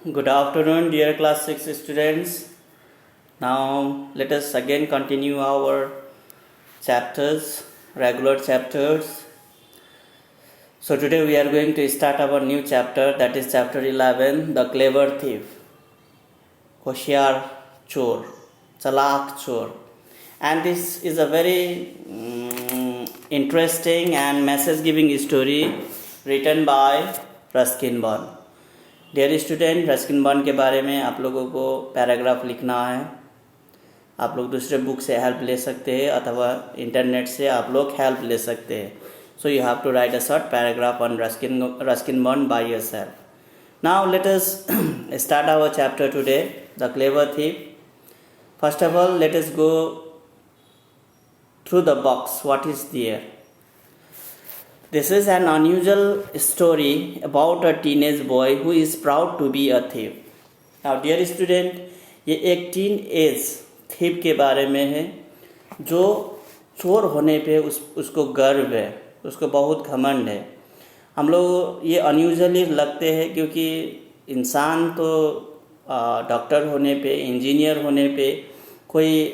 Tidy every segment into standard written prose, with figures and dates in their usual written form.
Good afternoon, dear class 6 students. Now, let us again continue our chapters, regular chapters. So, today we are going to start our new chapter, that is chapter 11, The Clever Thief. Hoshiyar Chor, Chalak Chor. And this is a very interesting and message giving story written by Ruskin Bond. Dear student, Ruskin Bond के बारे में आप लोगों को paragraph लिखना है। आप लोग दूसरे बुक से हेल्प ले सकते हैं अथवा इंटरनेट से आप लोग हेल्प ले सकते हैं। So you have to write a short paragraph on Ruskin Bond by yourself. Now let us start our chapter today, the clever thief. First of all let us go through the box, what is there. This is an unusual story about a teenage boy who is proud to be a thief. Now dear student, ये एक teen age thief के बारे में है जो चोर होने पे उसको गर्व है, उसको बहुत घमंड है। हम लोग ये अनयूजुअली लगते हैं क्योंकि इंसान तो डॉक्टर होने पे, इंजीनियर होने पे, कोई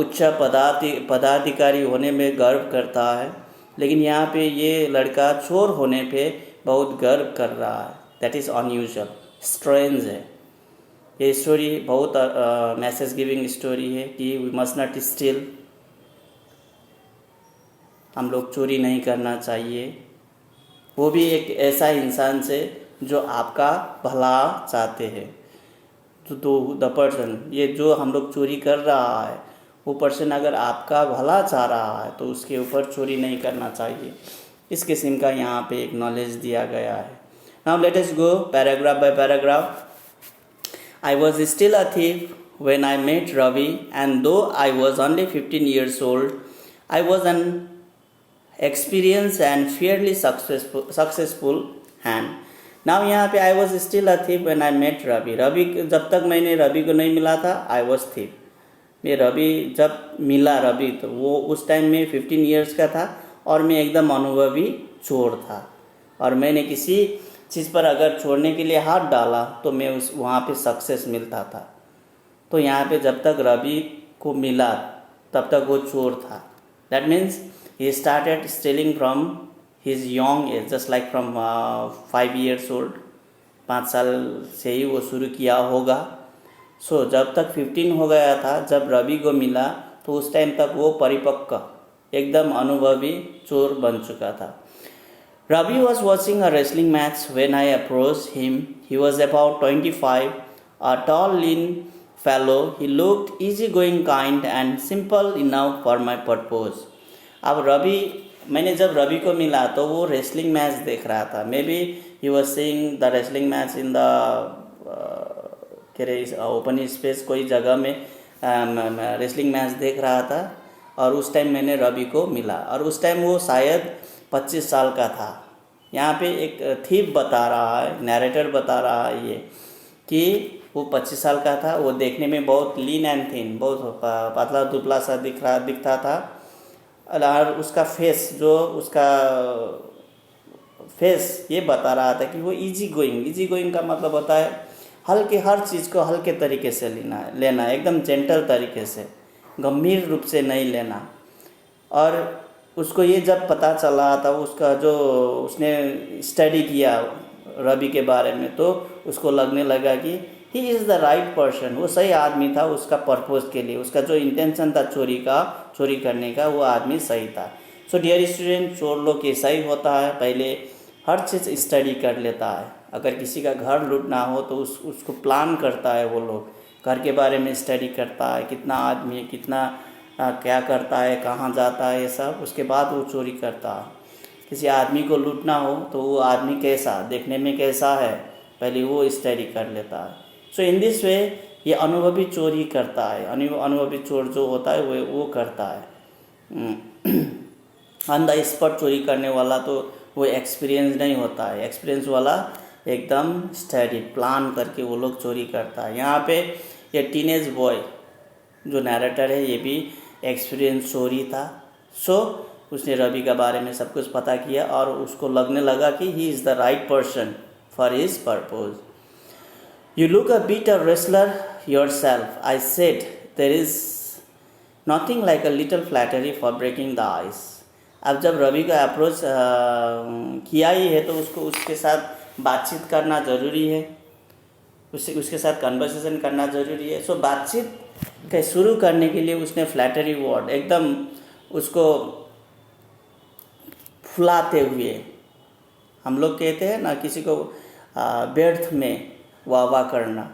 उच्च पदाधिकारी होने में गर्व करता है, लेकिन यहाँ पे ये लड़का चोर होने पे बहुत गर्व कर रहा है। दैट इज़ अनयूजुअल, स्ट्रेंज है। ये स्टोरी बहुत मैसेज गिविंग स्टोरी है कि वी मस्ट नॉट स्टील, हम लोग चोरी नहीं करना चाहिए, वो भी एक ऐसा इंसान से जो आपका भला चाहते हैं। तो द पर्सन, ये जो हम लोग चोरी कर रहा है वो पर्सन अगर आपका भला चाह रहा है तो उसके ऊपर चोरी नहीं करना चाहिए। इस किस्म का यहाँ पे एक नॉलेज दिया गया है। Now let us go paragraph by paragraph. I was still a thief when I met Ravi and though I was only 15 years old, I was an experience and fairly successful hand. Now यहाँ पे I was still a thief when I met Ravi. Ravi जब तक मैंने रवि को नहीं मिला था I was thief. मैं रवि जब मिला रवि तो वो उस टाइम में 15 years का था और मैं एकदम अनुभवी चोर था। और मैंने किसी चीज़ पर अगर छोड़ने के लिए हाथ डाला तो मैं वहाँ पे सक्सेस मिलता था। तो यहाँ पे जब तक रवि को मिला तब तक वो चोर था। That means he started stealing from his young age, just like from 5 years old। 5 साल से ही वो शुरू किया होगा। सो जब तक 15 हो गया था, जब रवि को मिला तो उस टाइम तक वो परिपक्व, एकदम अनुभवी चोर बन चुका था। Ravi was watching a wrestling match when I approach him. He was about 25, a tall lean fellow. He looked easy going, kind and simple enough for my purpose. अब मैंने जब रवि को मिला तो वो रेसलिंग मैच देख रहा था। May be he was seeing the wrestling match in the open space, कोई जगह में रेसलिंग मैच देख रहा था और उस टाइम मैंने रवि को मिला और उस टाइम वो शायद 25 साल का था। यहाँ पे एक थीफ बता रहा है, नैरेटर बता रहा है ये कि वो 25 साल का था। वो देखने में बहुत लीन एंड थिन, बहुत पतला दुबला सा दिखता था। और उसका फेस, जो उसका फेस ये बता रहा था कि वो इजी गोइंग का मतलब होता है हर चीज़ को हल्के तरीके से लेना, एकदम जेंटल तरीके से, गंभीर रूप से नहीं लेना। और उसको ये जब पता चला था, उसका जो उसने स्टडी किया रवि के बारे में, तो उसको लगने लगा कि he is the right person, वो सही आदमी था उसका पर्पज़ के लिए। उसका जो इंटेंशन था चोरी करने का, वो आदमी सही था। सो डियर स्टूडेंट, चोर लोग ऐसा ही होता है, पहले हर चीज़ स्टडी कर लेता है। अगर किसी का घर लूटना हो तो उसको प्लान करता है, वो लोग घर के बारे में स्टडी करता है, कितना आदमी है, कितना क्या करता है, कहाँ जाता है, ये सब उसके बाद वो चोरी करता है। किसी आदमी को लूटना हो तो वो आदमी कैसा देखने में कैसा है, पहले वो स्टडी कर लेता है। सो इन दिस वे ये अनुभवी चोर ही करता है। अनुभवी चोर जो होता है वो करता है। ऑन द स्पॉट चोरी करने वाला तो वो एक्सपीरियंस नहीं होता है। एक्सपीरियंस वाला एकदम स्टडी प्लान करके वो लोग चोरी करता है। यहाँ पे ये टीनेज बॉय जो नैरेटर है ये भी एक्सपीरियंस चोरी था। सो उसने रवि के बारे में सब कुछ पता किया और उसको लगने लगा कि he is the right person for his purpose. You look a bit a wrestler yourself, I said. There is nothing like a little flattery for breaking the ice. अब जब रवि का अप्रोच किया ही है तो उसको उसके साथ बातचीत करना ज़रूरी है, उसके साथ कन्वर्सेशन करना ज़रूरी है. सो बातचीत के शुरू करने के लिए उसने फ्लैटरी वर्ड एकदम उसको फुलाते हुए, हम लोग कहते हैं ना किसी को व्यर्थ में वाह करना,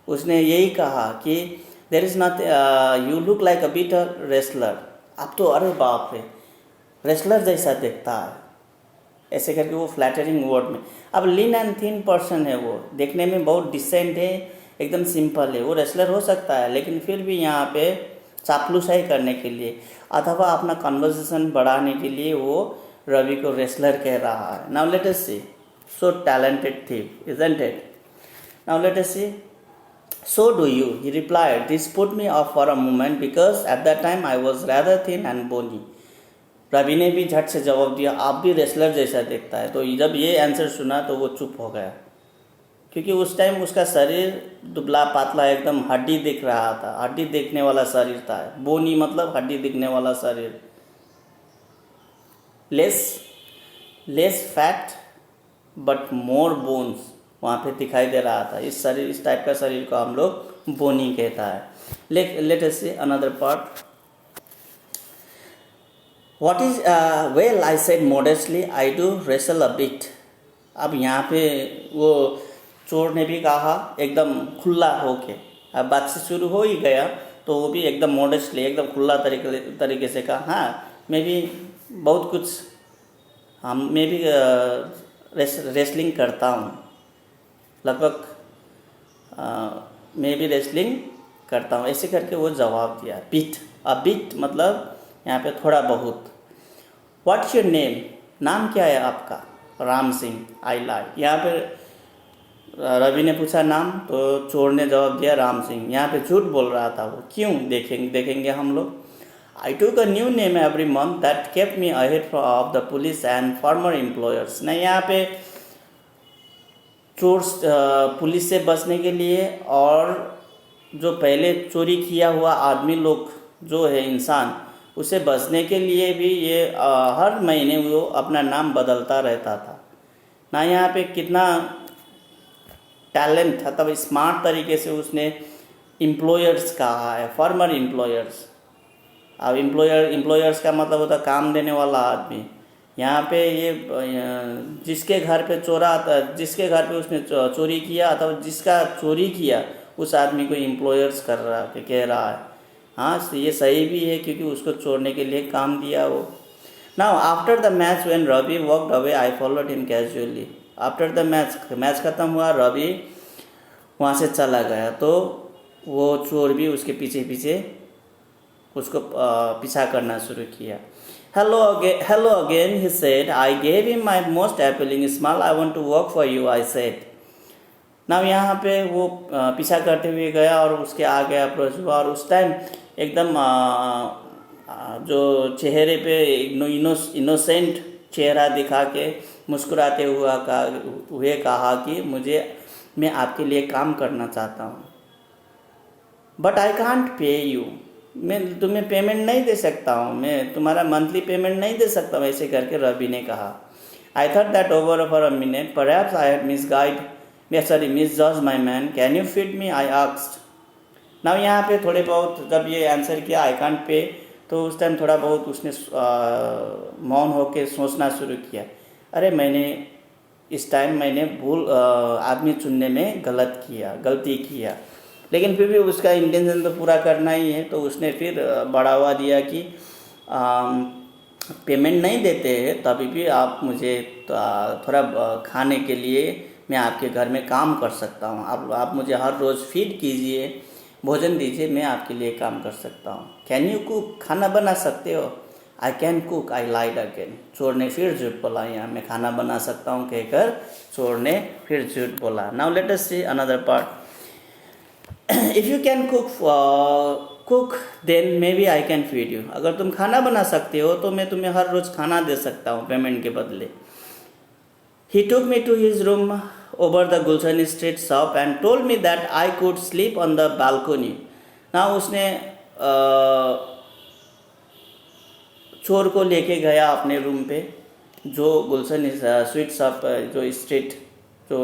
उसने यही कहा कि there is not, you look like a bit wrestler. अब तो अरे बाप रे, रेसलर जैसा दिखता है, ऐसे करके वो फ्लैटरिंग वर्ड में. अब लीन एंड थिन पर्सन है, वो देखने में बहुत डिसेंट है, एकदम सिंपल है. वो रेसलर हो सकता है लेकिन फिर भी यहाँ पे चापलूसाई करने के लिए अथवा अपना कन्वर्सेशन बढ़ाने के लिए वो रवि को रेसलर कह रहा है. Now let us see. So talented thief, isn't it? Now let us see. So do you, he replied. This put me off for a moment because at that time I was rather thin and bony. Ravi ने भी झट से जवाब दिया, आप भी wrestler जैसा दिखता है. तो जब ये आंसर सुना तो वो चुप हो गया, क्योंकि उस टाइम उसका शरीर दुबला पातला एकदम हड्डी दिख रहा था, हड्डी देखने वाला शरीर था. बोनी मतलब हड्डी दिखने वाला शरीर. Less fat but more bones वहाँ पे दिखाई दे रहा था. इस टाइप का शरीर को हम लोग बोनी कहता है. Let us see another part. What is well I said modestly, I do wrestle a bit. अब यहाँ पे वो चोर ने भी कहा एकदम खुला होके. अब बातचीत शुरू हो ही गया तो वो भी एकदम मॉडेस्टली, एकदम खुला तरीके से कहा, हाँ मैं भी बहुत कुछ, मैं भी रेसलिंग करता हूँ, लगभग मैं भी रेसलिंग करता हूँ, ऐसे करके वो जवाब दिया. बिट, अ बिट मतलब यहाँ पे थोड़ा बहुत. व्हाट्स योर नेम, नाम क्या है आपका? राम सिंह. आई लाई. यहाँ पे रवि ने पूछा नाम, तो चोर ने जवाब दिया राम सिंह. यहाँ पे झूठ बोल रहा था वो. क्यों? देखेंगे हम लोग. आई टूक a new name every month that kept me ahead of the police and farmer employers. नहीं, यहाँ पे चोर पुलिस से बचने के लिए और जो पहले चोरी किया हुआ आदमी लोग जो है इंसान, उसे बचने के लिए भी ये हर महीने वो अपना नाम बदलता रहता था ना. यहाँ पे कितना टैलेंट था, तब स्मार्ट तरीके से उसने एम्प्लॉयर्स कहा है, फॉर्मर एम्प्लॉयर्स. अब एम्प्लॉयर्स का मतलब होता है काम देने वाला आदमी. यहाँ पे ये जिसके घर पे जिसके घर पे उसने चोरी किया अथवा जिसका चोरी किया उस आदमी को एम्प्लॉयर्स कह रहा है. हाँ, ये सही भी है क्योंकि उसको छोड़ने के लिए काम दिया वो. Now after the match when Ravi walked away I followed him casually. After the match ख़त्म हुआ, रवि वहाँ से चला गया तो वो चोर भी उसके पीछे उसको पीछा करना शुरू किया. Hello again, he said. I gave him my most appealing smile. I want to work for you, I said. Now यहाँ पे वो पीछा करते हुए गया और उसके आगे अप्रोच हुआ और उस टाइम एकदम जो चेहरे पे इनोसेंट चेहरा दिखा के मुस्कुराते हुए कहा कि मैं आपके लिए काम करना चाहता हूँ. But I can't pay you, मैं तुम्हें पेमेंट नहीं दे सकता हूँ, मैं तुम्हारा मंथली पेमेंट नहीं दे सकता हूँ, ऐसे करके रवि ने कहा. I thought that over for a minute, perhaps I had मिसजज my man. Can you feed me, I asked. Now यहाँ पे थोड़े बहुत जब ये आंसर किया आई कांट पे, तो उस टाइम थोड़ा बहुत उसने मौन होकर सोचना शुरू किया. अरे इस टाइम मैंने आदमी चुनने में गलती किया, लेकिन फिर भी उसका इंटेंशन तो पूरा करना ही है. तो उसने फिर बढ़ावा दिया कि पेमेंट नहीं देते हैं तभी भी आप मुझे थोड़ा खाने के लिए मैं आपके घर में काम कर सकता हूँ. आप मुझे हर रोज़ फीड कीजिए, भोजन दीजिए, मैं आपके लिए काम कर सकता हूँ. कैन यू कुक, खाना बना सकते हो? I can cook, I lied again. चोर ने फिर झूठ बोला. यहाँ मैं खाना बना सकता हूँ कहकर चोर ने फिर झूठ बोला. Now let us see another part. If you can cook then maybe I can feed you. अगर तुम खाना बना सकते हो तो मैं तुम्हें हर रोज़ खाना दे सकता हूँ पेमेंट के बदले. He took me to his room over the Gulshan Street shop and told me that I could sleep on the balcony. ना उसने चोर को लेके गया अपने रूम पे, जो गुलशन स्वीट शॉप जो स्ट्रीट जो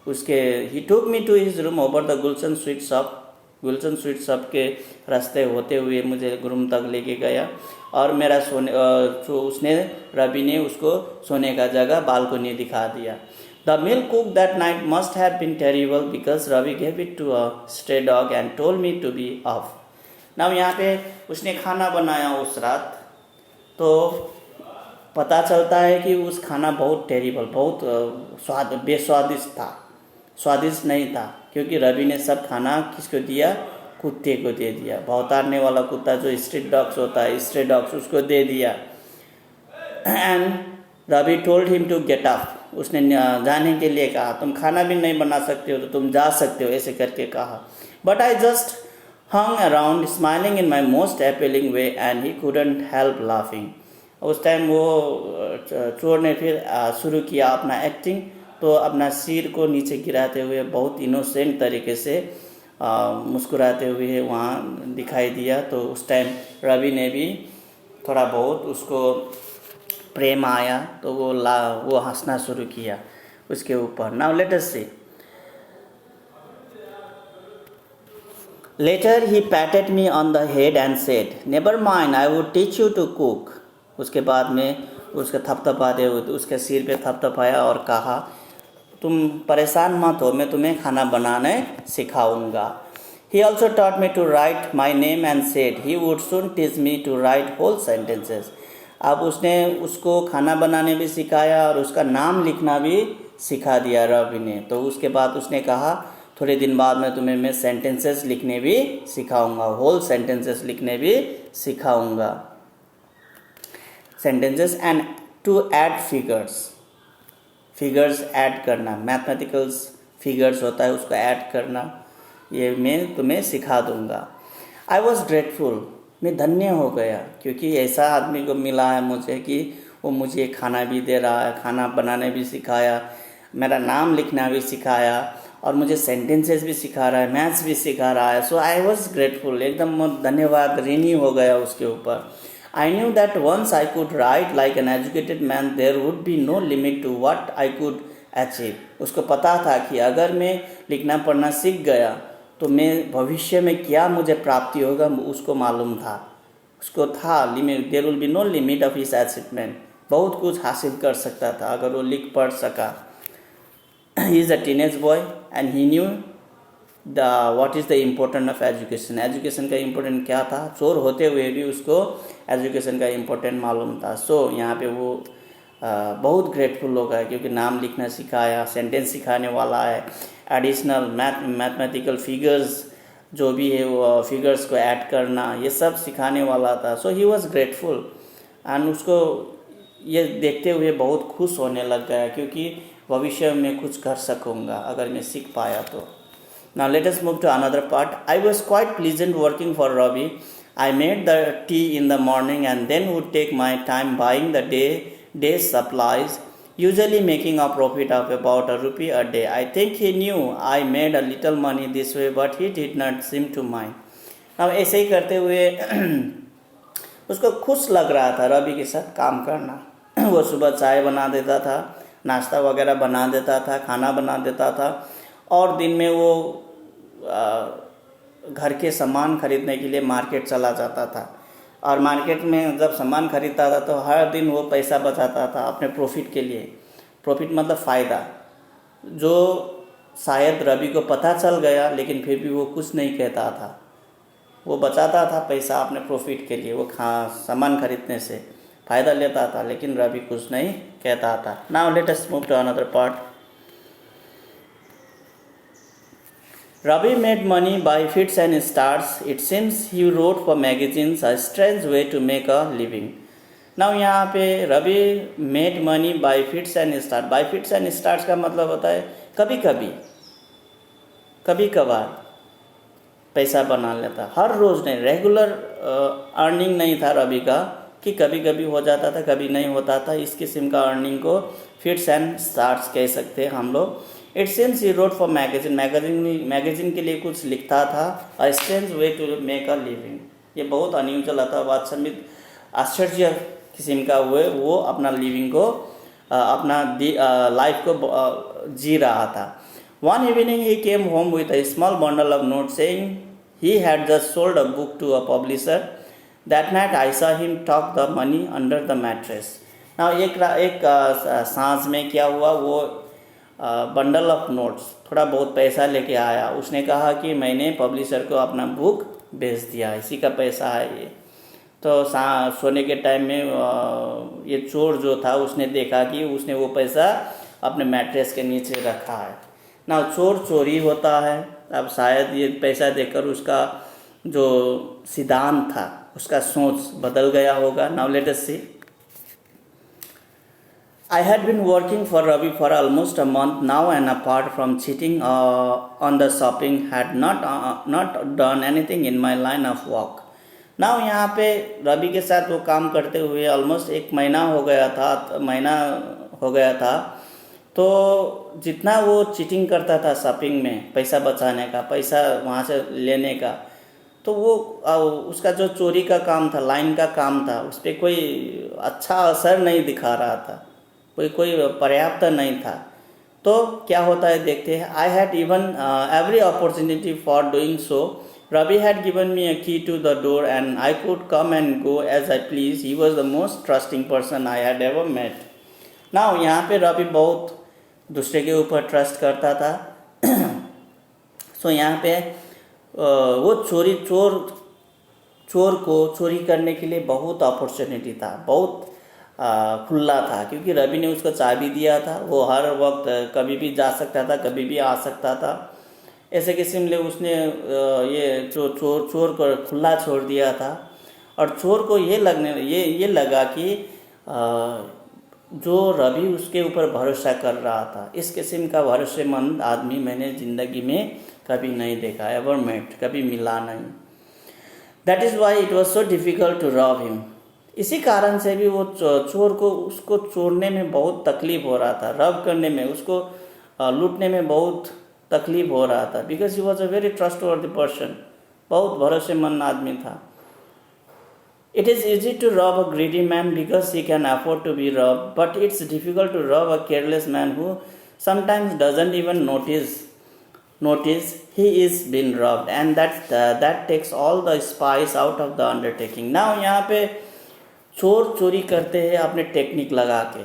उसके ही took me to his room over the Gulshan sweet shop. Gulshan sweet shop के रास्ते होते हुए मुझे रूम तक लेके गया और मेरा सोने जो उसने रवि ने उसको सोने का जगह बालकोनी दिखा दिया। The meal cook that night must have been terrible because Ravi gave it to a stray dog and told me to be off. Now यहाँ पे उसने खाना बनाया उस रात, तो पता चलता है कि उस खाना बहुत टेरिबल, बहुत बेस्वादिष्ट था, स्वादिष्ट नहीं था, क्योंकि रवि ने सब खाना किसको दिया? कुत्ते को दे दिया। भौतारने वाला कुत्ता जो स्ट्रीट डॉग्स होता है, स्ट्रे डॉग्स, उसको दे दिया। And Ravi told him to get up. उसने जाने के लिए कहा, तुम खाना भी नहीं बना सकते हो तो तुम जा सकते हो, ऐसे करके कहा। But I just hung around smiling in my most appealing way and he couldn't help laughing। उस टाइम वो चोर ने फिर शुरू किया अपना एक्टिंग, तो अपना सिर को नीचे गिराते हुए बहुत इनोसेंट तरीके से मुस्कुराते हुए वहाँ दिखाई दिया। तो उस टाइम रवि ने भी थोड़ा बहुत उसको प्रेम आया, तो वो हंसना शुरू किया उसके ऊपर। Now let us see. Later he patted me on the head and said, "Never mind, I would teach you to cook." उसके बाद में उसके थपथपाते हुए उसके सिर पे थपथपाया और कहा, तुम परेशान मत हो, मैं तुम्हें खाना बनाने सिखाऊंगा। He also taught me to write my name and said he would soon teach me to write whole sentences। अब उसने उसको खाना बनाने भी सिखाया और उसका नाम लिखना भी सिखा दिया रवि ने। तो उसके बाद उसने कहा, थोड़े दिन बाद में तुम्हें मैं सेंटेंसेस लिखने भी सिखाऊंगा, होल सेंटेंसेस लिखने भी सिखाऊंगा। Sentences and to add figures, figures add करना, मैथमेटिकल्स फिगर्स होता है उसको ऐड करना, ये मैं तुम्हें सिखा दूंगा। आई वॉज ग्रेटफुल, मैं धन्य हो गया, क्योंकि ऐसा आदमी को मिला है मुझे कि वो मुझे खाना भी दे रहा है, खाना बनाने भी सिखाया, मेरा नाम लिखना भी सिखाया और मुझे सेंटेंसेस भी सिखा रहा है, मैथ्स भी सिखा रहा है। सो आई वॉज ग्रेटफुल, एकदम धन्यवाद ऋणी हो गया उसके ऊपर। I knew that once I could write like an educated man there would be no limit to what I could achieve. उसको पता था कि अगर मैं लिखना पढ़ना सीख गया तो मैं भविष्य में क्या मुझे प्राप्ति होगा, उसको मालूम था, उसको था limit, there will be no limit of his achievement, बहुत कुछ हासिल कर सकता था अगर वो लिख पढ़ सका। He is a teenage boy and he knew what is the importance of education। Education का इम्पोर्टेंट क्या था, चोर होते हुए भी उसको एजुकेशन का इम्पोर्टेंट मालूम था। सो यहाँ पे वो बहुत ग्रेटफुल होगा क्योंकि नाम लिखना सिखाया, सेंटेंस सिखाने वाला है, एडिशनल मैथमेटिकल फिगर्स जो भी है वो फिगर्स को ऐड करना, ये सब सिखाने वाला था। सो ही वॉज ग्रेटफुल एंड उसको ये देखते हुए बहुत खुश होने लग गया, क्योंकि भविष्य में कुछ कर सकूँगा अगर मैं सीख पाया तो। Now let us move to another part. I was quite pleasant working for Ravi. I made the tea in the morning and then would take my time buying the day's supplies, usually making a profit of about ₹1 a day। I think he knew I made a little money this way, but he did not seem to mind। अब ऐसे ही करते हुए उसको खुश लग रहा था रवि के साथ काम करना। वो सुबह चाय बना देता था, नाश्ता वगैरह बना देता था, खाना बना देता था, और दिन में वो घर के सामान खरीदने के लिए मार्केट चला जाता था। और मार्केट में जब सामान खरीदता था तो हर दिन वो पैसा बचाता था अपने प्रॉफिट के लिए। प्रॉफिट मतलब फ़ायदा, जो शायद रवि को पता चल गया लेकिन फिर भी वो कुछ नहीं कहता था। वो बचाता था पैसा अपने प्रॉफिट के लिए, वो सामान खरीदने से फ़ायदा लेता था, लेकिन रवि कुछ नहीं कहता था। Now let us move to another part. Ravi made money by fits and starts. It seems he wrote for magazines, a strange way to make a living। Now यहाँ पे Ravi made money by fits and start. By fits and starts का मतलब होता है कभी कभार पैसा बना लेता, हर रोज़ नहीं, रेगुलर अर्निंग नहीं था रवि का कि कभी कभी हो जाता था कभी नहीं होता था। इस किस्म का अर्निंग को फिट्स एंड स्टार्ट्स कह सकते हैं हम लोग। It seems he wrote for magazine के लिए कुछ लिखता था, a strange way to make a living. ये बहुत अनयूजुअल था, वास्तविक आश्चर्य किस्म का वो अपना लिविंग को अपना लाइफ को जी रहा था। One evening he came home with a small bundle of note saying he had just sold a book to a publisher. That night I saw him tuck the money under the mattress. Now एक सांस में क्या हुआ, वो bundle of notes थोड़ा बहुत पैसा लेके आया। उसने कहा कि मैंने पब्लिशर को अपना बुक बेच दिया, इसी का पैसा है ये। तो सोने के टाइम में ये चोर जो था उसने देखा कि उसने वो पैसा अपने मैट्रेस के नीचे रखा है। ना चोर चोरी होता है। अब शायद ये पैसा देकर उसका जो सिद्धांत था, उसका सोच बदल गया होगा। Now let us see. I had been working for Ravi for almost a month now, and apart from cheating on the shopping, had not done anything in my line of work. Now यहाँ पे रवि के साथ वो काम करते हुए almost एक महीना हो गया था। तो जितना वो चीटिंग करता था शॉपिंग में, पैसा बचाने का, पैसा वहाँ से लेने का, तो वो उसका जो चोरी का काम था, लाइन का काम था, उस पर कोई अच्छा असर नहीं दिखा रहा था, कोई पर्याप्त नहीं था। तो क्या होता है देखते हैं। I had even every opportunity for doing so. Ravi had given me a key to the door and I could come and go as I please. He was the most trusting person I had ever met. Now यहाँ पे रवि बहुत दूसरे के ऊपर trust करता था। सो यहाँ पे वो चोर को चोरी करने के लिए बहुत अपॉर्चुनिटी था, बहुत खुला था, क्योंकि रवि ने उसको चाबी दिया था। वो हर वक्त कभी भी जा सकता था, कभी भी आ सकता था। ऐसे किस्म से उसने ये चोर को खुला छोड़ दिया था। और चोर को ये लगा कि जो रवि उसके ऊपर भरोसा कर रहा था, इस किस्म का भरोसेमंद आदमी मैंने ज़िंदगी में कभी नहीं देखा, एवर मेट, कभी मिला नहीं। That is why it was so difficult to rob him. इसी कारण से भी वो चोर को उसको चोरने में बहुत तकलीफ हो रहा था, रब करने में, उसको लूटने में बहुत तकलीफ हो रहा था। Because he was a very trustworthy person, बहुत भरोसेमंद आदमी था। It is easy to rob a greedy man because he can afford to be robbed, but it's difficult to rob a careless man who sometimes doesn't even notice he is been robbed, and that takes all the spice out of the undertaking. Now यहाँ पे चोर चोरी करते हैं अपने technique लगा के।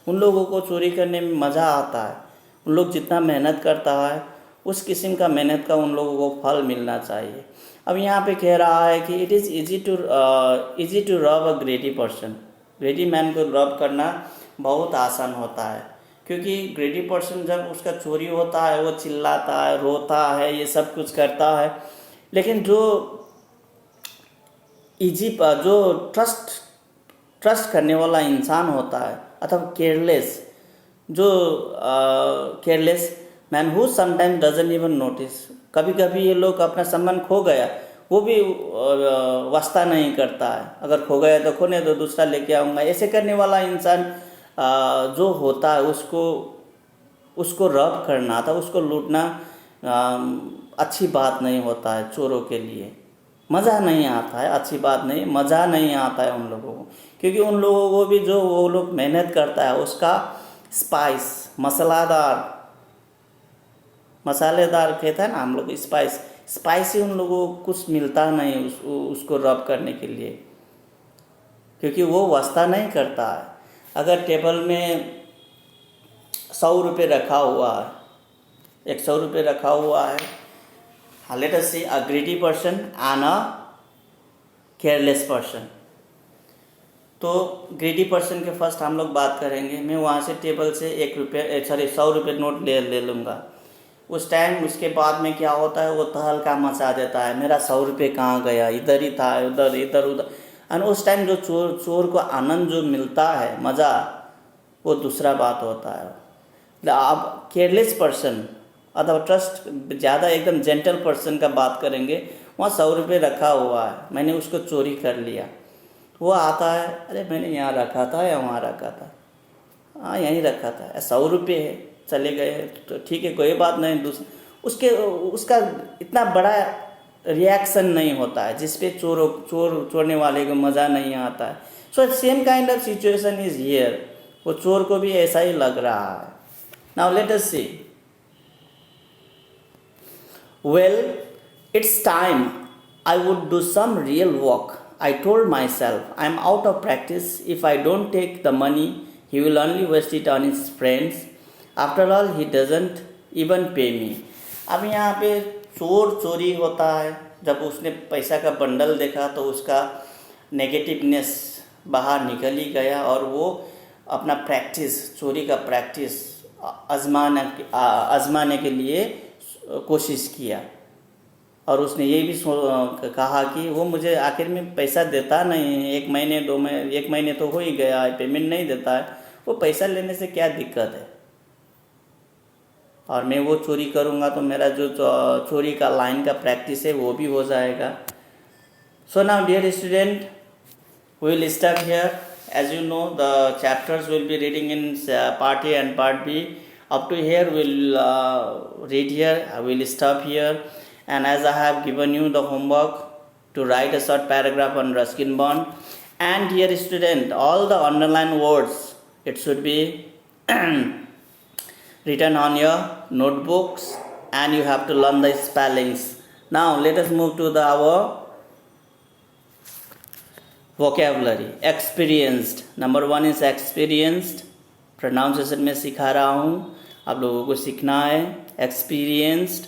उन लोगों को चोरी करने में मज़ा आता है। उन लोग जितना मेहनत करता है, उस किस्म का मेहनत का उन लोगों को फल मिलना चाहिए। अब यहाँ पे कह रहा है कि it is easy to rob a greedy person. Greedy man को रॉब करना बहुत आसान होता है, क्योंकि ग्रेडी पर्सन जब उसका चोरी होता है, वो चिल्लाता है, रोता है, ये सब कुछ करता है। लेकिन जो ट्रस्ट करने वाला इंसान होता है, अथवा careless man who sometimes doesn't even notice, कभी कभी ये लोग अपना सामान खो गया, वो भी वास्ता नहीं करता है। अगर खो गया तो खोने दो, दूसरा लेके आऊँगा। ऐसे करने वाला इंसान जो होता है, उसको रब करना था, उसको लूटना अच्छी बात नहीं होता है। चोरों के लिए मज़ा नहीं आता है, अच्छी बात नहीं, मज़ा नहीं आता है उन लोगों को, क्योंकि उन लोगों को भी जो वो लोग मेहनत करता है, उसका स्पाइस, मसालेदार कहता है ना हम लोग, स्पाइसी उन लोगों को कुछ मिलता नहीं उसको रब करने के लिए, क्योंकि वो वास्ता नहीं करता है। अगर टेबल में 100 रुपये रखा हुआ है, 100 रुपये रखा हुआ है, let us see a greedy person and a careless person. तो ग्रीडी पर्सन के फर्स्ट हम लोग बात करेंगे। मैं वहाँ से टेबल से 100 रुपये नोट ले लूँगा। उस टाइम उसके बाद में क्या होता है, वो तहलका मचा देता है, मेरा 100 रुपये कहाँ गया, इधर ही था, इधर। और उस टाइम जो चोर को आनंद जो मिलता है, मज़ा, वो दूसरा बात होता है। अब केयरलेस पर्सन अथवा ट्रस्ट ज़्यादा एकदम जेंटल पर्सन का बात करेंगे। वहाँ 100 रुपये रखा हुआ है, मैंने उसको चोरी कर लिया। वो आता है, अरे मैंने यहाँ रखा था या वहाँ रखा था, हाँ यहीं रखा था, 100 रुपये है, चले गए तो ठीक है, कोई बात नहीं, उसका इतना बड़ा रिएक्शन नहीं होता है जिस पे चोरने वाले को मज़ा नहीं आता है. So same kind of situation is here. वो चोर को भी ऐसा ही लग रहा है. Now let us see. Well, it's time I would do some real work. I told myself, I'm out of practice. If I don't take the money, he will only waste it on his friends. After all, he doesn't even pay me. अब यहाँ पे चोर चोरी होता है. जब उसने पैसा का बंडल देखा तो उसका नेगेटिवनेस बाहर निकल ही गया और वो अपना प्रैक्टिस, चोरी का प्रैक्टिस आजमाने के लिए कोशिश किया. और उसने ये भी कहा कि वो मुझे आखिर में पैसा देता नहीं है. 1 महीने 2 महीने 1 महीने तो हो ही गया है, पेमेंट नहीं देता है. वो पैसा लेने से क्या दिक्कत है, और मैं वो चोरी करूँगा तो मेरा जो चोरी का लाइन का प्रैक्टिस है वो भी हो जाएगा. So now dear student, we will stop here. As you know, the chapters will be reading in part A and part B. Up to here we'll read here. I will stop here. And as I have given you the homework to write a short paragraph on Ruskin Bond, and dear student, all the underlined words, it should be written on your notebooks, and you have to learn the spellings. Now let us move to our vocabulary. Experienced. Number 1 is experienced. Pronunciation में सिखा रहा हूँ, आप लोगों को सीखना है. Experienced.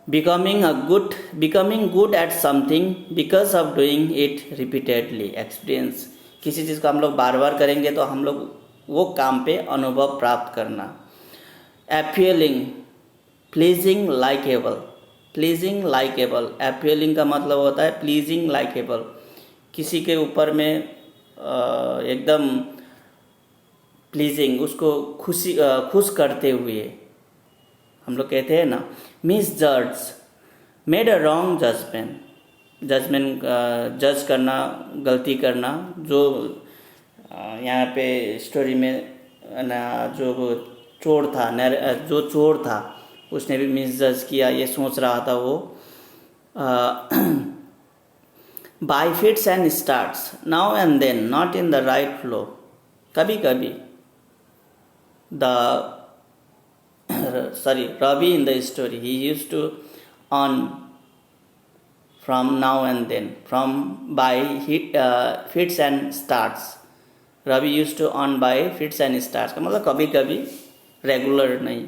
Becoming good at something because of doing it repeatedly. Experience, किसी चीज़ को हम लोग बार बार करेंगे तो हम लोग वो काम पे अनुभव प्राप्त करना. Appealing, pleasing, likeable. Pleasing, likeable. Appealing का मतलब होता है प्लीजिंग, लाइकेबल. किसी के ऊपर में एकदम प्लीजिंग, उसको खुश करते हुए. हम लोग कहते हैं ना मिस जज, मेड अ रॉन्ग जजमेंट. जज करना, गलती करना. जो यहाँ पे स्टोरी में ना जो चोर था उसने भी मिस जज किया, ये सोच रहा था वो. By fits and starts, now and then, not in the right flow. कभी कभी. Ravi in the story, he used to earn from now and then, by fits and starts. Ravi used to earn by fits and starts का मतलब कभी कभी, regular नहीं.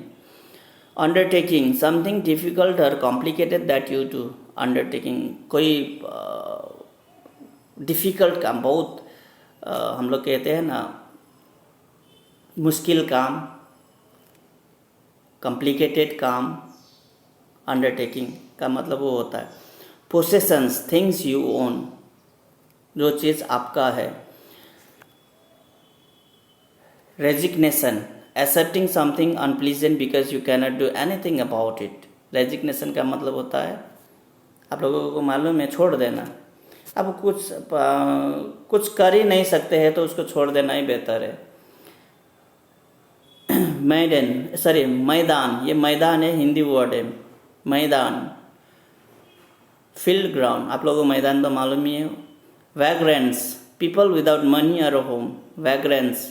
Undertaking, something difficult or complicated that you do. Undertaking, कोई difficult काम, बहुत हम लोग कहते हैं ना मुश्किल काम, कॉम्प्लिकेटेड काम. अंडरटेकिंग का मतलब वो होता है. पोसेशंस, थिंग्स यू ओन, जो चीज़ आपका है. Resignation, accepting something unpleasant because you cannot do anything about it. Resignation का मतलब होता है, आप लोगों को मालूम है, छोड़ देना. अब कुछ कर ही नहीं सकते हैं तो उसको छोड़ देना ही बेहतर है. मैदान, ये मैदान है, हिंदी वर्ड है मैदान. फील्ड, ग्राउंड, आप लोगों को मैदान तो मालूम ही है. वैग्रेंट्स, people without money or a home. Vagrants,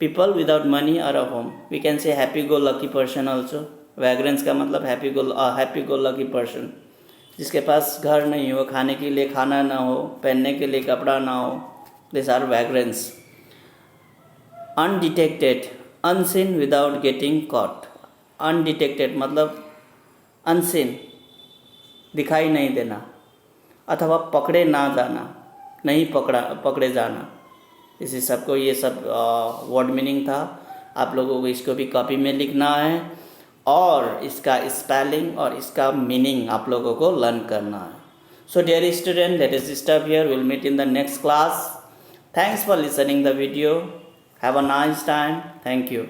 people without money or a home. We can say happy go lucky person also. Vagrants का मतलब हैप्पी गो लकी पर्सन, जिसके पास घर नहीं हो, खाने के लिए खाना ना हो, पहनने के लिए कपड़ा ना हो. This are vagrants. Undetected, unseen without getting caught. Undetected मतलब अनसीन, दिखाई नहीं देना, अथवा पकड़े ना जाना, नहीं पकड़े जाना. इसी सबको ये सब वर्ड मीनिंग था. आप लोगों को इसको भी कॉपी में लिखना है और इसका स्पेलिंग और इसका मीनिंग आप लोगों को लर्न करना है. So dear student, let us stop here. Will meet in the next class. Thanks for listening the video. Have a nice time. Thank you.